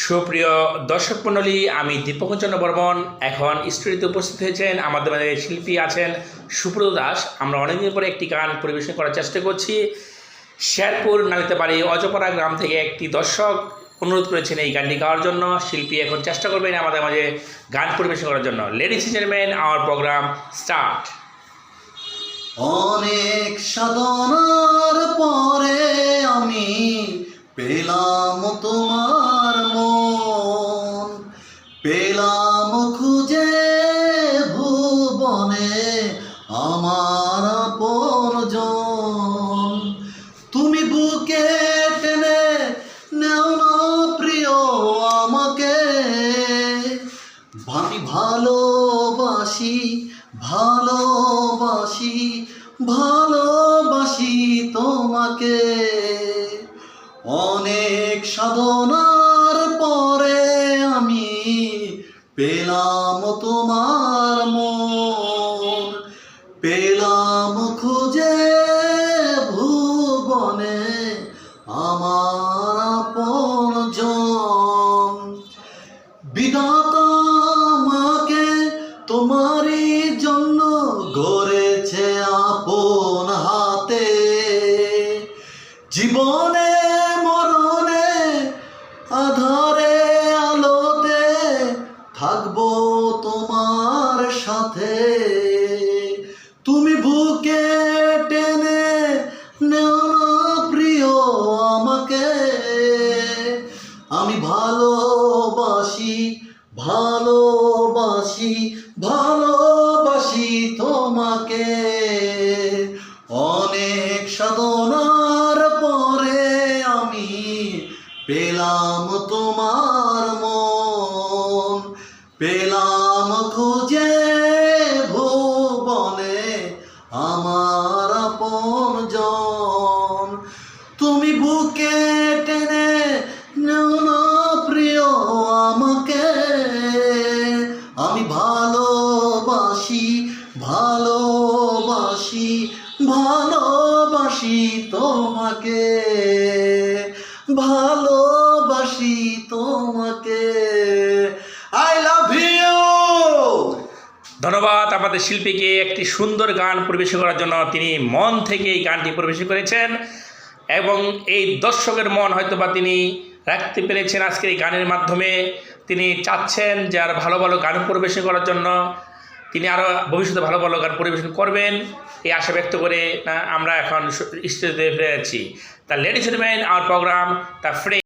সুপ্রিয় দর্শক মণ্ডলী, আমি দীপক চন্দ্র বর্মন এখন স্টুডিওতে উপস্থিত হয়েছেন। আমাদের মাঝে শিল্পী আছেন সুব্রত দাস। আমরা অনেকদিন পরে একটি গান পরিবেশন করার চেষ্টা করছি। শেরপুর নালিতাবাড়ি অজপাড়া গ্রাম থেকে একটি দর্শক অনুরোধ করেছেন এই গানটি গাওয়ার জন্য। শিল্পী এখন চেষ্টা করবেন আমাদের মাঝে গান পরিবেশন করার জন্য। Ladies and gentleman, our programme start. অনেক সাধনার পরে আমি পেলাম তোমার মন, পেলাম খুঁজে ভুবনে আমার আপনজন। তুমি বুকে টেনে নেও না প্রিয় আমাকে, আমি ভালোবাসি ভালোবাসি ভালোবাসি তোমাকে। অনেক সাধনার পরে আমি পেলাম তোমার মন, পেলাম খুঁজে ভুবনে আমার আপনজন। বিধাতা আমাকে তোমারই জন্য গড়েছে আপন হাতে, জীবনে মরণে আধারে আলোতে থাকবো তোমার সাথে। তুমি বুকে টেনে নেও না প্রিয় আমাকে, আমি ভালোবাসি ভালোবাসি ভালোবাসি তোমাকে। অনেক সাধনার পরে আমি পেলাম তোমার মন, পেলাম খুঁজে ভুবনে আমার আপনজন। তুমি বুকে টেনে নেও না প্রিয় আমাকে, আমি ভালোবাসি ভালোবাসি ভালোবাসি তোমাকে, ভালোবাসি তোমাকে। I love you. ধন্যবাদ আমাদের শিল্পীকে একটি সুন্দর গান পরিবেশন করার জন্য। তিনি মন থেকে এই গানটি পরিবেশন করেছেন এবং এই দর্শকের মন হয়তোবা তিনি রাখতে পেরেছেন আজকের এই গানের মাধ্যমে। তিনি চাচ্ছেন যে আর ভালো ভালো গান পরিবেশন করার জন্য, তিনি আরও ভবিষ্যতে ভালো ভালো গান পরিবেশন করবেন এই আশা ব্যক্ত করে আমরা এখন স্টেজে ফিরে যাচ্ছি। The ladies and gentleman, our programme the friend.